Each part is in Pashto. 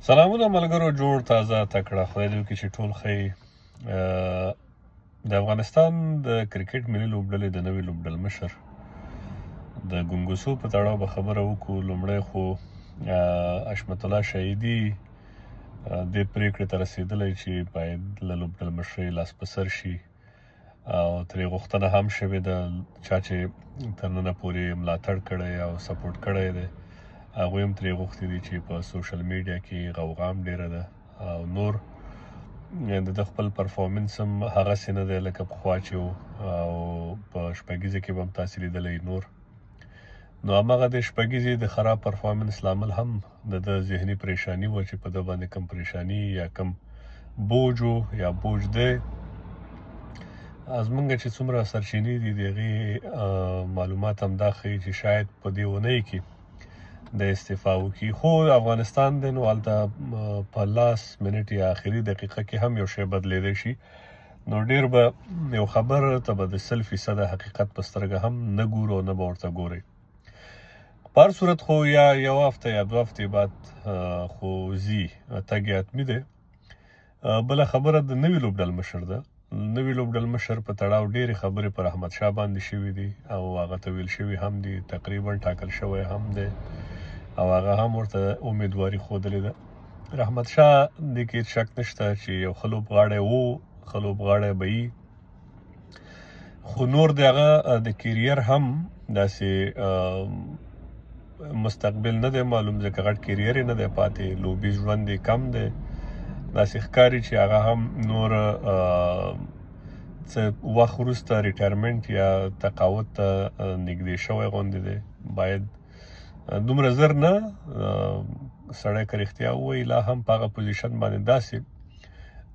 سلامونه ملګرو، جوړ تازه تکړه، خدای دې وکړي چې ټول ښه. د افغانستان د کرکټ ملي لوبډلې د نوي لوبډل مشر د ګونګوسو په تړاو به خبره وکړو. لومړی خو حشمت الله شهیدي دې پرېکړې ته رسېدلی چې باید له لوبډل مشرۍ لاس په سر شي او ترې غوښتنه هم شوې ده. چا چې تر ننه پورې ملاتړ کړی او سپورټ کړی دی هغوی هم ترې غوښتي دي چې په سوشل میډیا کې غوغا هم ډېره ده او نور د خپل پرفارمنس هم هغسې نه دی لکه پخوا چې و او په شپږیزه کې به هم تاسې لیدلی نور. نو هماغه د شپږیزې د خراب پرفارمنس لامل هم د ذهني پریشاني وه چې په ده باندې کم پریشاني یا کم بوج و یا بوج دی. زمونږ چې څومره سرچینې دي د هغې معلومات هم دا ښیي چې شاید په دې اونۍ کې د استعفا وکړي، خو افغانستان دی نو هلته په لاس منټ یا آخري دقیقه کې هم یو شی بدلیدی شي. نو ډېر به یو خبر ته به د 100% حقیقت په سترګه هم نه ګورو او نه به ورته ګورئ. په هر صورت خو یا یو هفته یا 2 هفتې بعد خو ځي تګ یې حتمي دی. بله خبره د نوي لوبډل مشر ده. نوي لوبډل مشر په تړاو ډېرې خبرې پر احمدشاه باندې شوي دي او هغه ته ویل شوي هم دي، تقریبا ټاکل شوی هم دی او هغه هم ورته امیدواري ښودلې ده. احمدشاه دې کې شک نشته چې یو ښه لوبغاړی و، ښه لوبغاړی به وي، خو نور د هغه د کیریر هم داسې مستقبل نه دی معلوم، ځکه غټ کیریر یې نه دی پاتې، لوبي ژوند یې کم دی. داسې ښکاري چې هغه هم نور څه وخت وروسته ریټایرمنټ یا تقاعد ته نږدې شوی غوندې دی. باید دومره زر نه سړی که رښتیا ووایي لا هم په هغه پوزیشن باندې داسې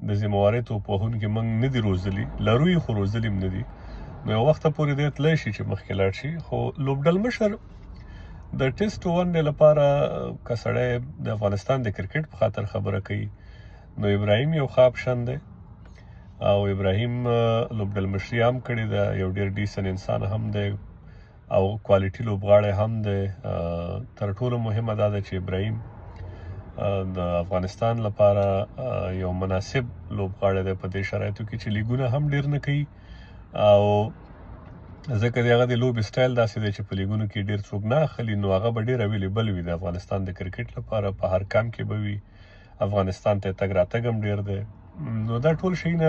د ذموارۍ توپوهونکي موږ نه دي روزلي، لرو یې خو روزلي هم نه دي. نو یو وخته پورې دی تللی شي چې مخکې لاړ شي. خو لوبډل مشر د ټیسټ ون ډې لپاره که سړی د افغانستان د کرکټ په خاطر خبره کوي نو ابراهیم یو ښه آپشن دی او ابراهیم لوبډل مشري هم کړې ده، یو ډېر ډیسن انسان هم دی او کوالټي لوبغاړی هم دی. تر ټولو مهمه دا ده چې ابراهیم د افغانستان لپاره یو مناسب لوبغاړی دی په دې شرایطو کې چې لیګونه هم ډېر نه کوي او ځکه د هغه د لوبې سټایل داسې دی چې په لیګونو کې ډېر څوک نه اخلي، نو هغه به ډېر اویلیبل وي د افغانستان د کرکټ لپاره، په هر کام کې به وي، افغانستان ته تګ راتګ هم ډېر دی. نو دا ټول شیونه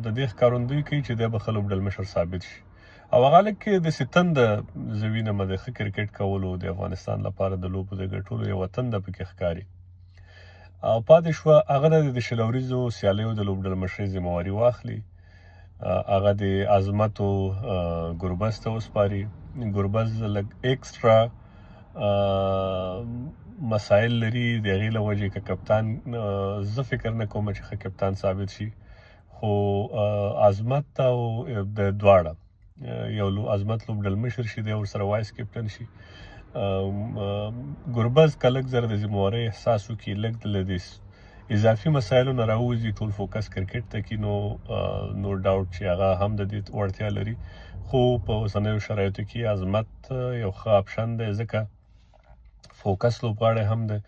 د دې ښکارندویي کوي چې دی به ښه لوبډل مشر ثابت شي او هغه هلک کې داسې تنده زه وینم د ښه کرکټ کولو د افغانستان لپاره د لوبو د ګټلو یوه تنده پکې ښکاري او پاتې شوه هغه نه د شل اوریزو سیالیو د لوبډل مشرۍ ذمواري واخلي، هغه د عظمتو ګربز ته وسپاري. ګربز لږ ایکسټرا مسایل لري، د هغې له وجې که کپتان زه فکر نه کوم چې ښه کپتان ثابت شي، خو عظمت او د دواړه یو عظمت لوبډل مشر شي دی ورسره وایس کپټن شي. ګربز که لږ زره د ذموارۍ احساس وکړي، لږ له دې اضافي مسایلو نه راووځي، ټول فوکس کرکټ ته کړي، نو نو ډاوټ چې هغه هم د دې وړتیا لري. خو په اوسنیو شرایطو کې عظمت یو ښه آپشن دی ځکه فوکس لوبغاړی هم دی،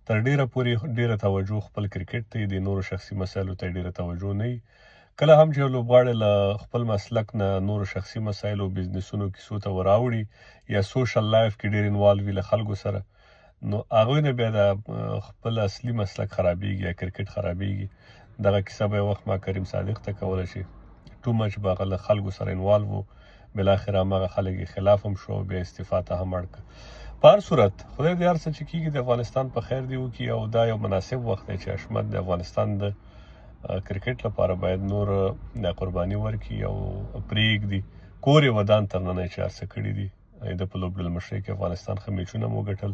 تر ډېره پورې ډېره توجه خپل کرکټ ته یې د نورو شخصي مسایلو ته ډېره توجه نه وي. کله هم چې یو لوبغاړی له خپل مسلک نه نورو شخصي مسایلو بزنسونو کیسو ته وراوړي یا سوشل لایف کې ډېر انوالو وي له خلکو سره، نو هغوی نه بیا د خپل اصلي مسلک خرابېږي یا کرکټ خرابېږي. دغه کیسه به یو وخت ما کریم صادق ته کوله چې ټو مچ به هغه له خلکو سره انوالو و، بالاخره هماغه خلک یې خلاف هم شو، بیا استعفا ته هم اړ کړه. په هر صورت خدای دې هر څه چې کېږي د افغانستان په خیر دې وکړي او دا یو مناسب وخت دی چې حشمت د افغانستان د کرکټ لپاره باید نور قرباني ورکړي او پرېږدي کور یې ودان تر ننه چې هر څه کړي دي. د په لوبډل مشرۍ کې افغانستان ښه میچونه مو ګټل،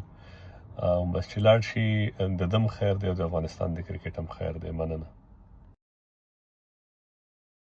بس چې لاړ شي د دم خیر دی او د افغانستان د کرکټ هم خیر دی. مننه.